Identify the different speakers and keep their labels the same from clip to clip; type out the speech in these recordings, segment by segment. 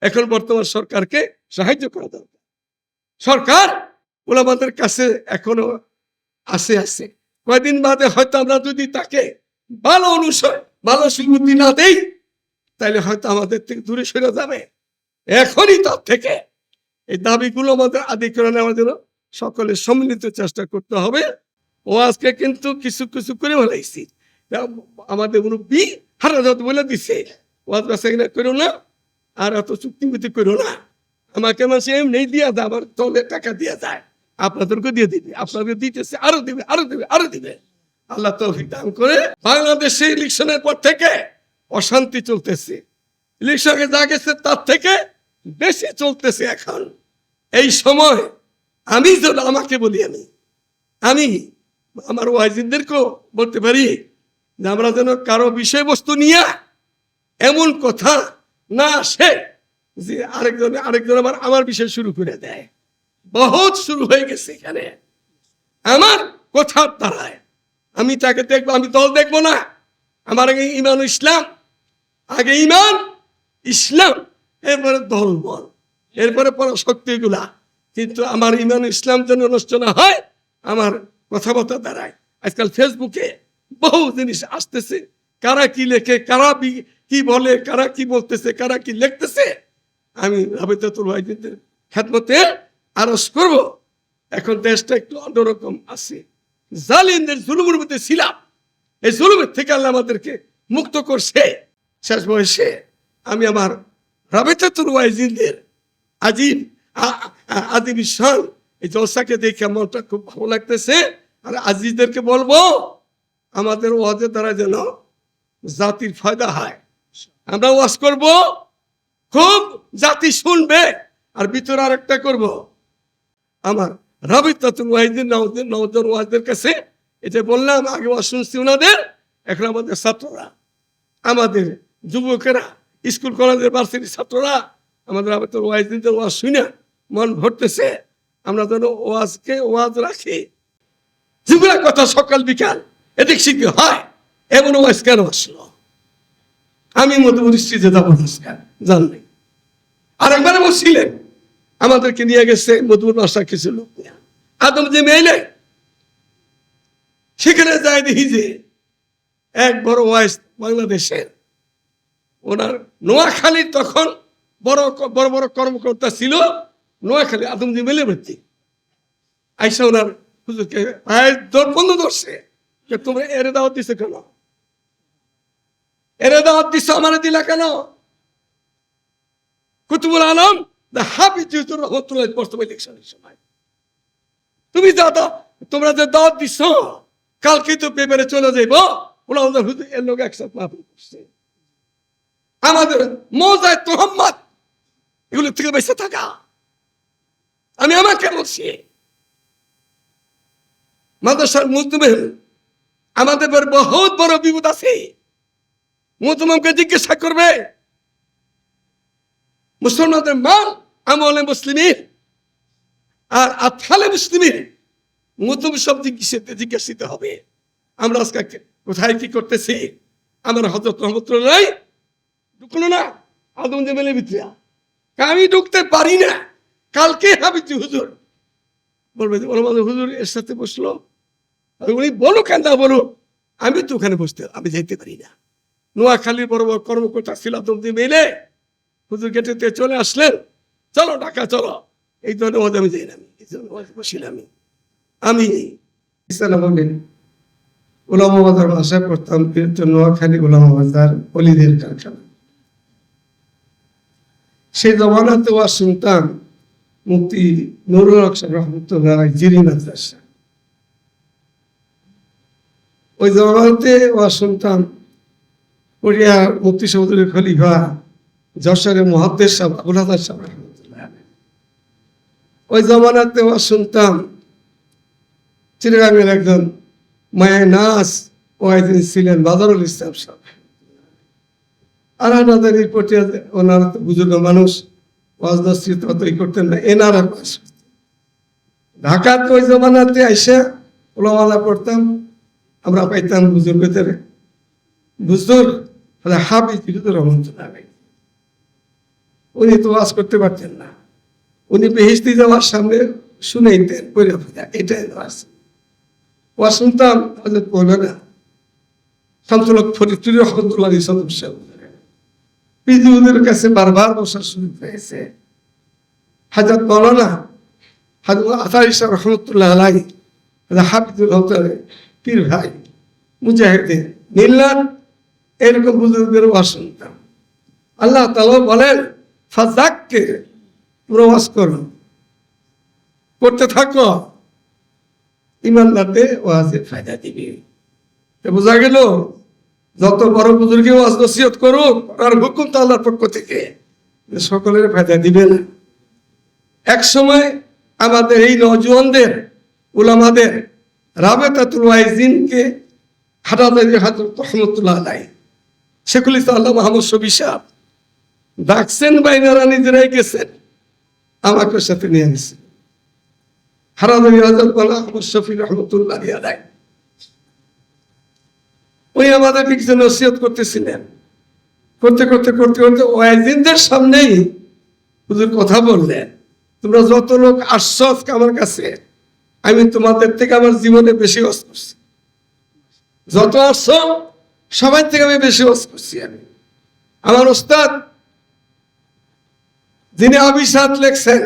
Speaker 1: এখন বর্তমান সরকারকে সাহায্য করা দরকার। সরকার ওলামাদের কাছে এখনো আছে কয়দিন বাদে হয়তো আমরা যদি তাকে ভালো অনুসরণ ভালো সুবুদ্ধি না দেই তাহলে হয়তো আমাদের থেকে দূরে সরে যাবে। এখনই তার থেকে এই দাবিগুলো আমাদের আদিকরণে নেওয়ার জন্য সকলে সম্মিলিত চেষ্টা করতে হবে। ও আজকে কিন্তু কিছু কিছু করে ফেলাইছি, আমাদের মুরব্বী হারাজাত বলে দিছে ওয়াজ বাসাইনা করো না, আর এত চুক্তিমুক্তি করো না। আমাকে মাসে এমনি দিয়া যায়, আমার দলে টাকা দিয়া যায়, আপনাদেরকে দিয়ে দিবে, আপনাদের দিতেছে, আরো দিবে আরো দিবে আরো দিবে। আল্লাহ তৌফিক দান করে। বাংলাদেশে ইলেকশনের পর থেকে অশান্তি চলতেছে, ইলেকশনে যা গেছে তার থেকে বেশি চলতেছে এখন। এই সময় আমি যেন আমাকে বলি আমি আমার ওয়াইজিনদেরকেও বলতে পারি যে আমরা যেন কারো বিষয়বস্তু নিয়ে এমন কথা না আসে যে আরেকজন আমার বিষয় শুরু করে দেয়। বহুত শুরু হয়ে গেছে এখানে আমার কথার দ্বারায়। আমি তাকে দেখবো, আমি দল দেখবো না। আমার আগে ইমান ইসলাম, আগে ইমান ইসলাম, এরপরে দল বল, এরপরে পরাশক্তি এগুলা। কিন্তু আমার ইমান ইসলাম যেন নষ্ট না হয় আমার কথাবার্তা দ্বারায়। আজকাল ফেসবুকে বহু জিনিস আসতেছে, কারা কি লেখে, কারা কি বলে, কারা কি বলতেছে, কারা কি লিখতেছে। আমি রাবেতাতুল ওয়াহিদের খেদমতে আরজ করব, এখন দেশটা একটু অন্যরকম আছে। জালিমদের জুলুমের মধ্যে ছিলাম, এই জুলুমের থেকে আল্লাহ আমাদেরকে মুক্ত করছে। শেষ বয়সে আমি আমার রাবেতাতুল ওয়াহিদের আদিব ইসান এই জলসাকে দেখে মনটা খুব ভালো লাগতেছে। আর আজিজদেরকে বলবো আমাদের ওয়াজের দ্বারা যেন জাতির ফায়দা হয়। আমরা ওয়াজ করব, খুব জাতি শুনবে। আর ভিতরে আর একটা করবো, আমার রাবেতাতুল ওয়াহিদিন নওজোয়ান ওয়াজদের কাছে এটা বললাম, আগে ওয়াজ শুনছি ওনাদের, এখন আমাদের ছাত্ররা, আমাদের যুবকেরা, স্কুল কলেজের ভার্সিটির ছাত্ররা আমাদের রাবেতাতুল ওয়াহিদিনদের ওয়াজ শুনে মন ভরতেছে। আমরা যেন ওয়াজ রাখি, যেগুলা কথা সকাল বিকাল এদিক শিখতে হয়। এমন ওয়াজ কেন আসলো? আমি মধুপুর স্ট্রিটে যাবো জানলেন, আর একবারে বসছিলেন আমাদেরকে নিয়ে গেছে মধুপুর বাসার কিছু লোক নিয়ে আদম যে মেইলে, সেখানে যাই দেখি যে এক বড় ওয়াইস বাংলাদেশের, ওনার নোয়াখালীর তখন বড় বড় বড় কর্মকর্তা ছিল নোয়াখালী, আদম যে মেলে ভর্তি আইসা ওনার হুজুরকে বন্ধ ধরছে, তোমরা এরে দাওয়াত দিছো কেন? এরে দাওয়াত দিছো, আমারে দিলা কেন? কুতুবুল আলম হাফিজ রহমতুল্লাহ বর্তমান ইলেকশনের সময় তুমি তোমরা যে দাওয়াত দিছো, কালকে তো পেপারে চলে যাইব ওরা ওদের হুজুর এর লোক একসাথে মাহফিল করছে। আমাদের মৌজায় তোহাম্মদ এগুলো থেকে বেঁচে থাকা। আমি আমাকে বলছি মাদ্রাসার মুজতমিল, আমাদের বহুত বড় বিপদ আছে। মুজতমিলকে জিজ্ঞাসা করবে মুসলমানদের মান আমলে মুসলিমিন আর আতফালে মুসলিমিন, মুজতমিল সব জিজ্ঞাসিত হবে। আমরা আজকে কোথায় কি করতেছি? আমার হযরত রহমতুল্লাহ ঢুকলো না আদম জামেলের ভিতরে, আমি ঢুকতে পারি না। কালকে হাবিজ হুজুর বলবে হুজুর এর সাথে বসলো, উনি বলো কেন না বলো, আমি তো ওখানে আমি যাইতে পারি না। নোয়াখালীর বড় বড় কর্মকর্তা ছিল আদম জামেলে, হুজুর গেটেতে চলে আসলেন, চলো ঢাকা চলো, এই ধরনের ওয়াজ আমি যাই না। আমি বসিলাম, আমি বলেন উলামা বাজার ভাষায় পড়তাম, নোয়াখালী উলামা বাজার অলিদের কারখানা। সেই জমানাতে ওয়াজ শুনতাম মুফতি নুরুল হক সাহেব রহমতুল্লাহ জিরি মাদ্রাসা। ওই জমানাতে ওয়াজ শুনতাম পড়িয়া মুফতি চৌধুরী খলিফা, যশোরের মুহাদ্দিস সাহেব আবুল হাসান সাহেব রহমতুল্লাহ। ওই জমানাতে ওয়াজ শুনতাম চিটাগাংয়ের একজন মায়ের নাস ওয়াইদিন ছিলেন বাজারুল ইসলাম সাহেব। আর আমাদের এই পটিয়া ওনারা তো বুজুর্গ মানুষ, ওয়াজ নসিহত অতই করতেন না, এনারা ওয়াজ করতেন। ঢাকাতে ওই জমানাতে আইসা ওলামালা পড়তাম, আমরা পাইতাম বুজুর্গদের বুজুর্গ হাফিজ রহমতুল্লাহ। উনি তো ওয়াজ করতে পারতেন না, উনি বেহেশতি যাওয়ার সামনে শুনেইতেন পড়ে ফিরা, এটাই ওয়াজ। ওয়াজ শুনতাম, হযরত মৌলানা শামসুল হক ফরিদপুরি রহমতুল্লাহ সদস্য পিজিউদের কাছে বারবার বসার সুযোগ পেয়েছে। হযরত মৌলানা হাজরত আতার ইসা রহমতুল্লাহ আলাইহি, হাফিজুল হক পীর ভাই মুজাহিদিন মিল্লাত, এরকম বুজুর্গদের ওয়াজ শুনতাম। আল্লাহ তাআলা বলেন ফাযাক্কির, ওয়াজ করো, করতে থাকো, ইমানদারদের ওয়াজের ফায়দা দিবে। বোঝা গেল যত বড় বুজুর্গে ওয়াজ নসিহত করুক, আর হুকুম তো আল্লাহর পক্ষ থেকে, সকলের ফায়দা দিবে না। এক সময় আমাদের এই নওজওয়ানদের উলামাদের রাবেতাতুল ওয়াইজিনকে হাটাতে হযরত রহমতুল্লাহ আলাইহি শেখুল ইসলাম আল্লাহ মুহাম্মদ শফি সাহেব ডাকছেন, বাইনারা নিজেরাই গেছেন, আমাকে সাথে নিয়ে গেছেন। হারাদারি হযরত মুহাম্মদ শফি রহমতুল্লাহ আলাইহি উনি আমাদের কিছু নসিহত করতেছিলেন। করতে করতে করতে করতে ওয়াইজিনদের সামনেই হুজুর কথা বললেন, তোমরা যত লোক আসছো আমার কাছে, আমি তোমাদের থেকে আমার জীবনে বেশি ওয়াজ করছি। যত আসছো সবাই থেকে আমি বেশি ওয়াজ করছি। আমি আমার ওস্তাদ যিনি আবিসাত লেখছেন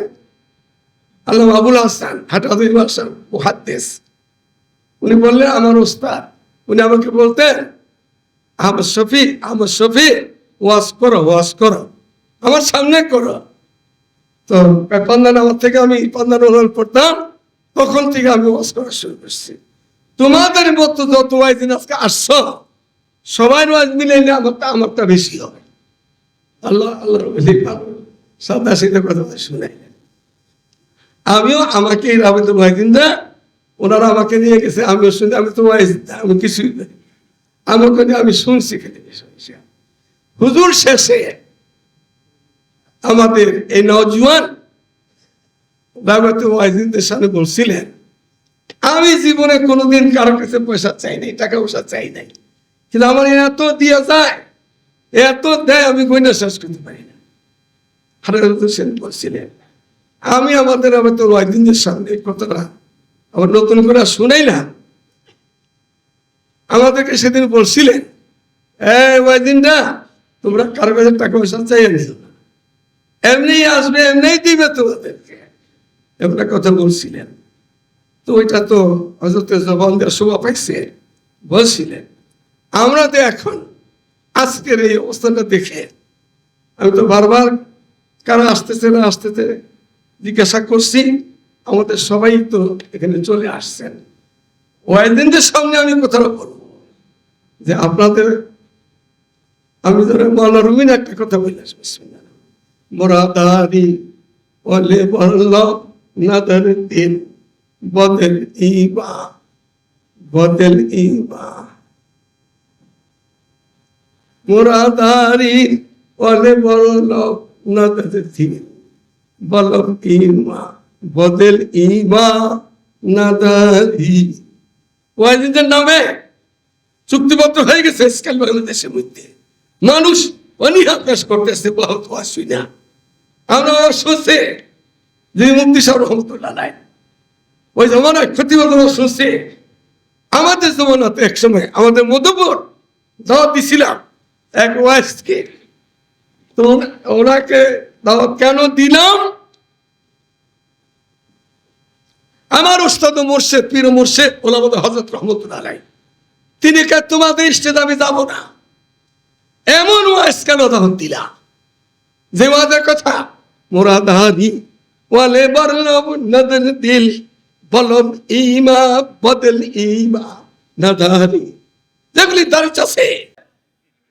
Speaker 1: আল্লামা আবুল হাসান হাটাদুল হাসান মুহাদ্দিস, উনি বললেন আমার ওস্তাদ, উনি আমাকে বলতেন আহমদ শফি ওয়াজ করো, ওয়াজ করো, আমার সামনে করো। তো পান্না নামাজ থেকে আমি পান্না নামাজ পড়তাম, তখন থেকে আমি ওয়াজ করা শুরু করছি। তোমাদের মতো যত ওয়াইজিন আজকে আসছো, সবাই ওয়াজ মিলাইলে আমারটা বেশি হবে। আল্লাহর সাদা সিধা কথা শুনে আমিও, আমাকে রাবেতুল ওয়াইজিনরা ওনারা আমাকে নিয়ে গেছে, আমিও শুনি, আমি তো আমি কিছুই নাই, আমাকে আমি শুনছি খেতে। হুজুর শেষে আমাদের এই নওজওয়ান রাবেতুল ওয়াইজিনদের সামনে বলছিলেন, আমি জীবনে কোনোদিন কারোর কাছে পয়সা চাই নাই, টাকা পয়সা চাই নাই, কিন্তু আমার এত দিয়া যায়, এত দেয়, আমি গয়না শেষ করতে পারি না। হারান বলছিলেন, আমি আমাদের রাবেতুল ওয়াইজিনদের সামনে কথাটা আবার নতুন করে শুনাই না। আমাদেরকে সেদিন বলছিলেন, ওয়াইজিনরা তোমরা কারো কাছে টাকা পয়সা চাই নিও না, এমনি আসবে, এমনি দিবে তোমাদেরকে, এমন কথা বলছিলেন। তো ওইটা তো হযরত জবান দেওয়ার শোভা পাইছে, বলছিলেন। আমরা তো এখন আজকের এই অবস্থাটা দেখে আমি তো বারবার কারা আসতেছে না আসতেছে জিজ্ঞাসা করছি, আমাদের সবাই তো এখানে চলে আসছেন। ওয়াইজিনদের সামনে আমি কথাটা বলবো যে আপনাদের, আমি ধরে মাওলানা রুমিন একটা কথা বলে আসবো, মোরাদারি ওয়ালে বলল নাদার দিন বদল ইবা, বদল ইবা, মোরাদারি ওয়ালে বলল নাদার দিন বলম ইমা, বদল ইমা নাদারি। ওয়াইজিনদের নামে চুক্তিপত্র হয়ে গেছে আজকাল বাংলাদেশের মধ্যে, মানুষ অনীহা পেশ করতেছে, বহুত আসুই না। আমরা শুনছে যে মুফতি সাহেব রহমতুল্লাহ নাই ওই জমানায় ক্ষতিবদ্ধ শুনছে। আমাদের জমানাতে এক সময় আমাদের মধুপুর দাওয়াত দিছিলাম এক ওয়াইজকে, তো ওনাকে দাওয়াত কেন দিলাম, আমার ওস্তাদ মুর্শিদ পীর মুর্শিদ ওলামা হযরত রহমতুল্লাহ আলাইহি, তিনি কে তোমাদের ইস্তেদা আমি যাব না, এমন ওয়াইজ কেন দাওয়াত দিলা, যে ওয়াজের কথা মুরাদারি ওয়ালে বরলব নদর দিল বলম ইমা, বদল ইমা নাদারি, যেগুলি দাঁড়িয়ে আছে।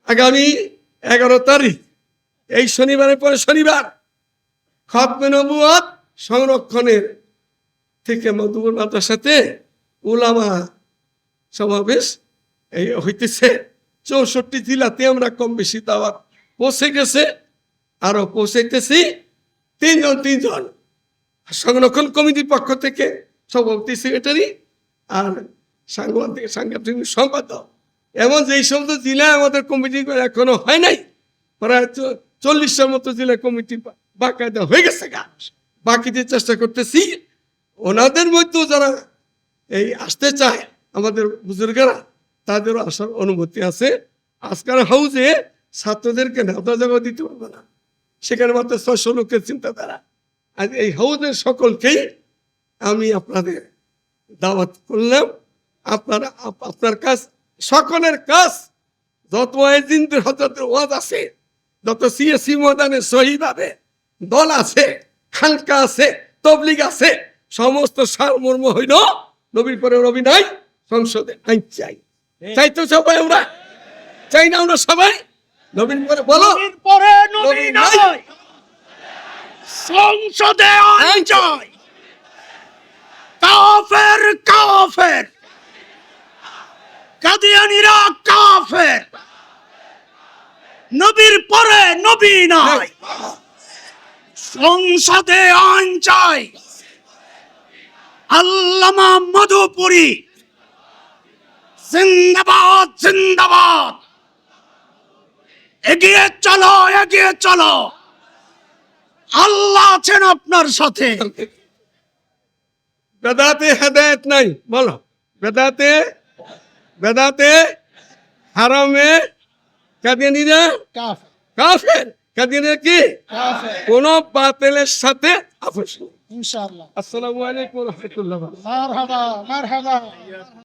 Speaker 1: আগামী 11 তারিখ এই শনিবারের পরে শনিবার খতমে নবুয়ত সংরক্ষণের থেকে মধুপুর মাদ্রাসাতে উলামা সমাবেশ এই হইতেছে। 64 জেলাতে আমরা কম বেশি দাওয়াত পৌঁছে গেছে, আরো পৌঁছাইতেছি। তিনজন সংরক্ষণ কমিটির পক্ষ থেকে সভাপতি, সেক্রেটারি আর সাংগঠনিক সম্পাদক, এমন যে সমস্ত জেলায় আমাদের কমিটি এখনো হয় নাই, প্রায় 40টার মতো জেলা কমিটি বাকায়দা হয়ে গেছে গা। বাকিদের চেষ্টা করতেছি ওনাদের মধ্যেও যারা এই আসতে চায় আমাদের বুজুর্গরা তাদেরও আসার অনুমতি আছে। আজকাল হাউজে ছাত্রদেরকে নেওয়া জায়গা দিতে পারবে না, সেখানে মাত্র 600 লোকের চিন্তাধারা। আর এই হাউজের সকলকেই আমি আপনাদের দাওয়াত করলাম। আপনারা আপনার কাজ, সকলের কাজ, যত ওয়াইজিনদের হযরতের ওয়াজ আছে, যত সিএসি ময়দানে শহীদ হবে দল আছে, খানকা আছে, তবলিগ আছে, সমস্ত সারমর্ম হইল নবীর পরে নবী নাই, সংসদে আইন চাই। চাই তো সবাই, আমরা চাই না? আমরা সবাই নবীর পরে বলো,
Speaker 2: নবীর পরে নবী নাই, সংসদে আইন চাই। কাফের কাফের, কাদিয়ানীরা কাফের, নবীর পরে নবী নাই, সংসদে আইন চাই। আল্লামা মধুপুরী জিন্দাবাদ, জিন্দাবাদ। এগিয়ে চলো, এগিয়ে চলো, আল্লাহ আছেন আপনার সাথে।
Speaker 1: বেদাতে হেদায়েত নাই, বলো বেদাতে, বেদাতে হারামে কাদিয়ানীরা
Speaker 2: কাফের,
Speaker 1: কাফের। কাদিয়ানীরা কি?
Speaker 2: কাফের।
Speaker 1: কোন বাতিলের সাথে আপোষ নেই।
Speaker 2: ইনশাআল্লাহ।
Speaker 1: আসসালামু আলাইকুম ওয়া রাহমাতুল্লাহ।
Speaker 2: মারহাবা, মারহাবা।